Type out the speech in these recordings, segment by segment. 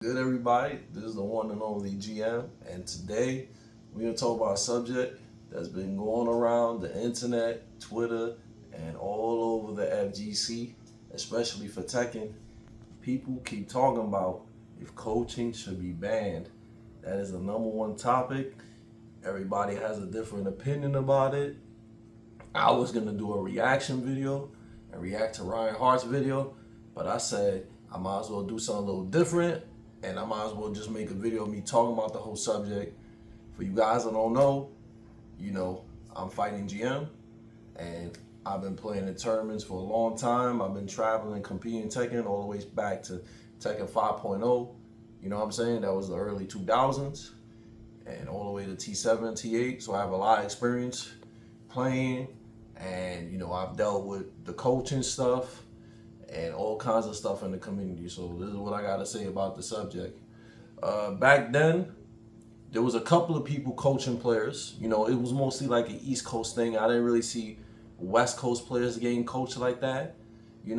Good, everybody. This is the one and only GM, and today we're gonna talk about a subject that's been going around the internet, Twitter, and all over the FGC, especially for Tekken. People keep talking about if coaching should be banned. That is the number one topic. Everybody has a different opinion about it. I was gonna do a reaction video and react to Ryan Hart's video, but I said I might as well do something a little different, and I might as well just make a video of me talking about the whole subject. For you guys that don't know, I'm fighting GM, and I've been playing in tournaments for a long time. I've been traveling, competing Tekken all the way back to Tekken 5.0. You know what I'm saying? That was the early 2000s, and all the way to T7, T8. So I have a lot of experience playing, and I've dealt with the coaching stuff and all kinds of stuff in the community. So this is what I gotta say about the subject. Back then, there was a couple of people coaching players. It was mostly like an East Coast thing. I didn't really see West Coast players getting coached like that. It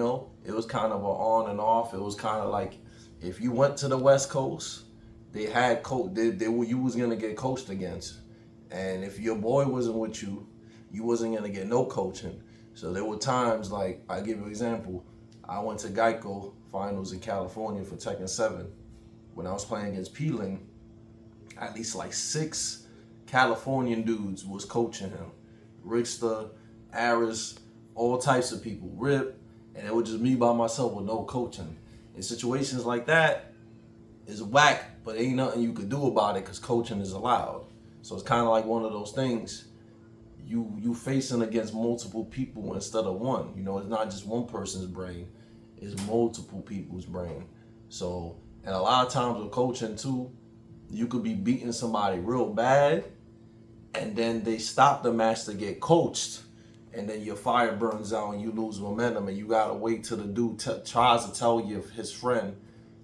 was kind of an on and off. It was kind of like if you went to the West Coast, they had you was gonna get coached against, and if your boy wasn't with you, you wasn't gonna get no coaching. So there were times like I give you an example. I went to Geico finals in California for Tekken 7. When I was playing against Peeling, at least like 6 Californian dudes was coaching him. Rickster, Aris, all types of people, Rip, and it was just me by myself with no coaching. In situations like that, it's whack, but ain't nothing you could do about it because coaching is allowed. So it's kind of like one of those things. You facing against multiple people instead of one. It's not just one person's brain, it's multiple people's brain. So, and a lot of times with coaching too, you could be beating somebody real bad, and then they stop the match to get coached, and then your fire burns out and you lose momentum, and you gotta wait till the dude tries to tell you his friend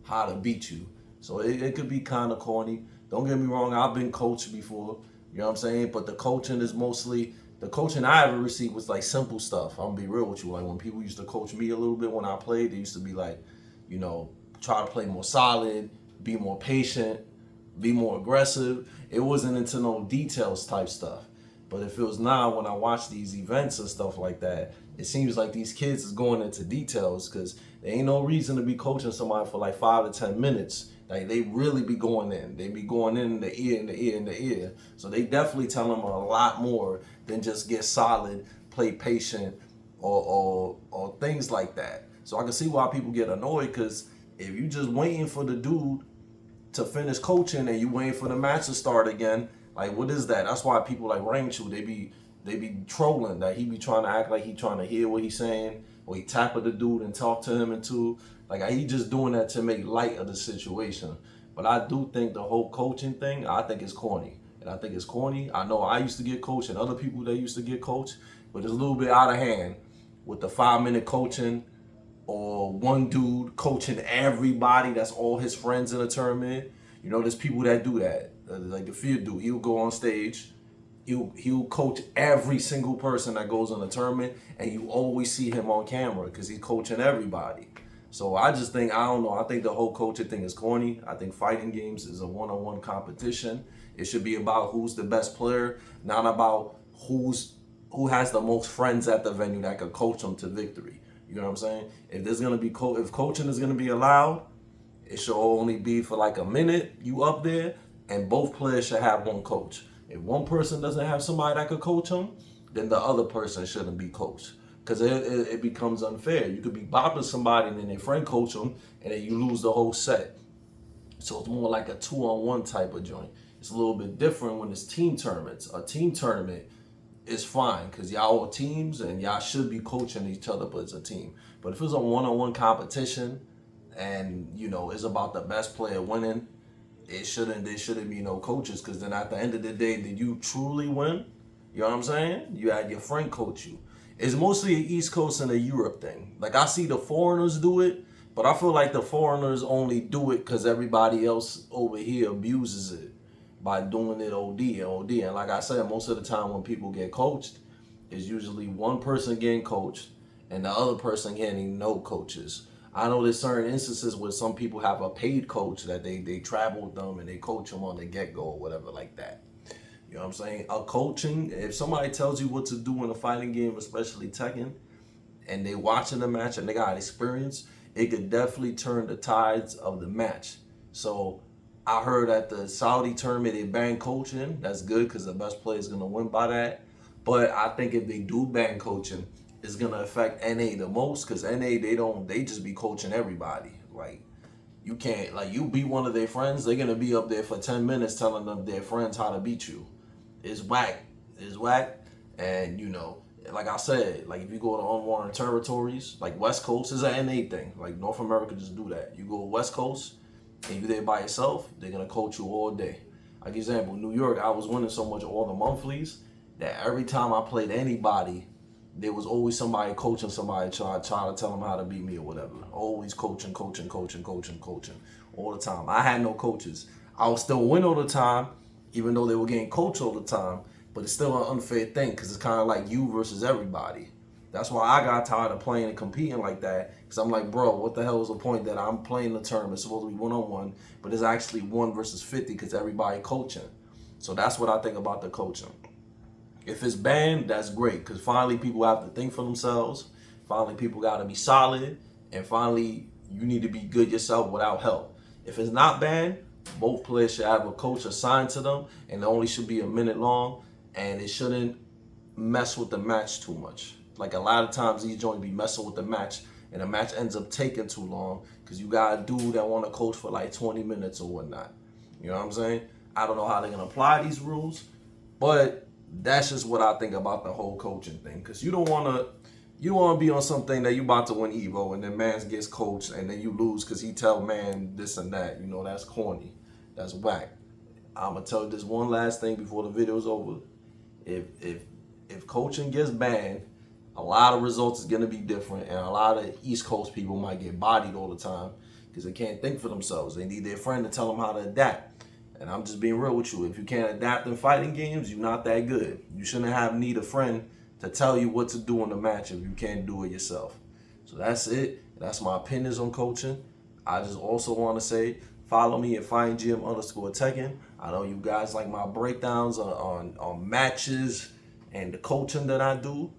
how to beat you. So it could be kind of corny. Don't get me wrong, I've been coached before. You know what I'm saying? But the coaching I ever received was like simple stuff. I'm gonna be real with you. Like when people used to coach me a little bit when I played, they used to be like, try to play more solid, be more patient, be more aggressive. It wasn't into no details type stuff. But it feels now when I watch these events and stuff like that, it seems like these kids is going into details because there ain't no reason to be coaching somebody for like 5 to 10 minutes. Like they really be going in. They be going in the ear, in the ear, in the ear. So they definitely tell them a lot more than just get solid, play patient, or things like that. So I can see why people get annoyed because if you just waiting for the dude to finish coaching and you waiting for the match to start again, like what is that? That's why people like Rangchu, they be trolling that he be trying to act like he trying to hear what he's saying, or he tap at the dude and talk to him into like he just doing that to make light of the situation. But I do think the whole coaching thing, I think it's corny. And I think it's corny. I know I used to get coached and other people that used to get coached, but it's a little bit out of hand with the 5-minute coaching or one dude coaching everybody that's all his friends in a tournament. There's people that do that. Like the Fear dude, he'll go on stage, he'll coach every single person that goes on the tournament, and you always see him on camera because he's coaching everybody. So I just think, I don't know, I think the whole coaching thing is corny. I think fighting games is a one-on-one competition. It should be about who's the best player, not about who has the most friends at the venue that could coach them to victory. You know what I'm saying? If there's gonna be if coaching is gonna be allowed, it should only be for like a minute. You up there, and both players should have one coach. If one person doesn't have somebody that could coach them, then the other person shouldn't be coached. Because it becomes unfair. You could be bopping somebody and then their friend coach them, and then you lose the whole set. So it's more like a 2-on-1 type of joint. It's a little bit different when it's team tournaments. A team tournament is fine because y'all are teams and y'all should be coaching each other, but it's a team. But if it's a one-on-one competition and it's about the best player winning, there shouldn't be no coaches, because then at the end of the day, did you truly win? You know what I'm saying? You had your friend coach you. It's mostly an East Coast and a Europe thing. Like I see the foreigners do it, but I feel like the foreigners only do it because everybody else over here abuses it by doing it OD. And like I said, most of the time when people get coached, it's usually one person getting coached and the other person getting no coaches. I know there's certain instances where some people have a paid coach that they travel with them and they coach them on the get-go or whatever like that. You know what I'm saying? A coaching, if somebody tells you what to do in a fighting game, especially Tekken, and they watching the match and they got experience, it could definitely turn the tides of the match. So I heard at the Saudi tournament they banned coaching. That's good because the best player is gonna win by that. But I think if they do ban coaching, it's gonna affect NA the most because NA they just be coaching everybody. Like you can't you beat one of their friends, they're gonna be up there for 10 minutes telling them their friends how to beat you. It's whack. It's whack. And like I said, like if you go to unwarranted territories, like West Coast is an NA thing. Like North America just do that. You go West Coast and you there by yourself, they're gonna coach you all day. Like example, New York, I was winning so much all the monthlies that every time I played anybody, there was always somebody coaching somebody trying to tell them how to beat me or whatever. Always coaching all the time. I had no coaches. I would still win all the time, even though they were getting coached all the time. But it's still an unfair thing because it's kind of like you versus everybody. That's why I got tired of playing and competing like that. Because I'm like, bro, what the hell is the point that I'm playing the tournament? It's supposed to be one-on-one, but it's actually 1 versus 50 because everybody coaching. So that's what I think about the coaching. If it's banned, that's great because finally people have to think for themselves. Finally people got to be solid. And finally you need to be good yourself without help. If it's not banned, both players should have a coach assigned to them and it only should be a minute long and it shouldn't mess with the match too much. Like a lot of times these joints be messing with the match and the match ends up taking too long because you got a dude that want to coach for like 20 minutes or whatnot. You know what I'm saying? I don't know how they're going to apply these rules, but that's just what I think about the whole coaching thing. Because you don't want to be on something that you about to win Evo and then man gets coached and then you lose because he tell man this and that. You know, that's corny. That's whack. I'm going to tell you this one last thing before the video's over. If coaching gets banned, a lot of results is going to be different and a lot of East Coast people might get bodied all the time because they can't think for themselves. They need their friend to tell them how to adapt. And I'm just being real with you. If you can't adapt in fighting games, you're not that good. You shouldn't need a friend to tell you what to do in the match if you can't do it yourself. So that's it. That's my opinions on coaching. I just also want to say, follow me at FightingGM_Tekken. I know you guys like my breakdowns on matches and the coaching that I do.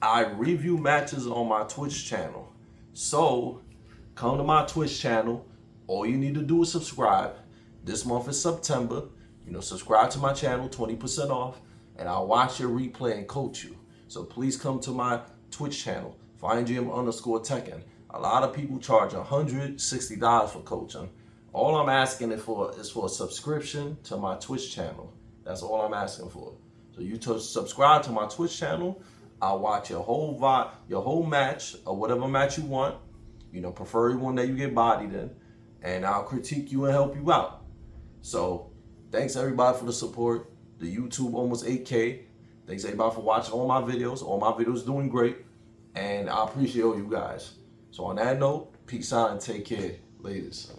I review matches on my Twitch channel. So come to my Twitch channel. All you need to do is subscribe. This month is September. Subscribe to my channel, 20% off, and I'll watch your replay and coach you. So please come to my Twitch channel, FightingGM_Tekken. A lot of people charge $160 for coaching. All I'm asking is for a subscription to my Twitch channel. That's all I'm asking for. So you subscribe to my Twitch channel. I'll watch your whole match or whatever match you want. Prefer one that you get bodied in, and I'll critique you and help you out. So thanks everybody for the support. The YouTube almost 8K. Thanks everybody for watching all my videos. All my videos doing great, and I appreciate all you guys. So on that note, peace out and take care, ladies.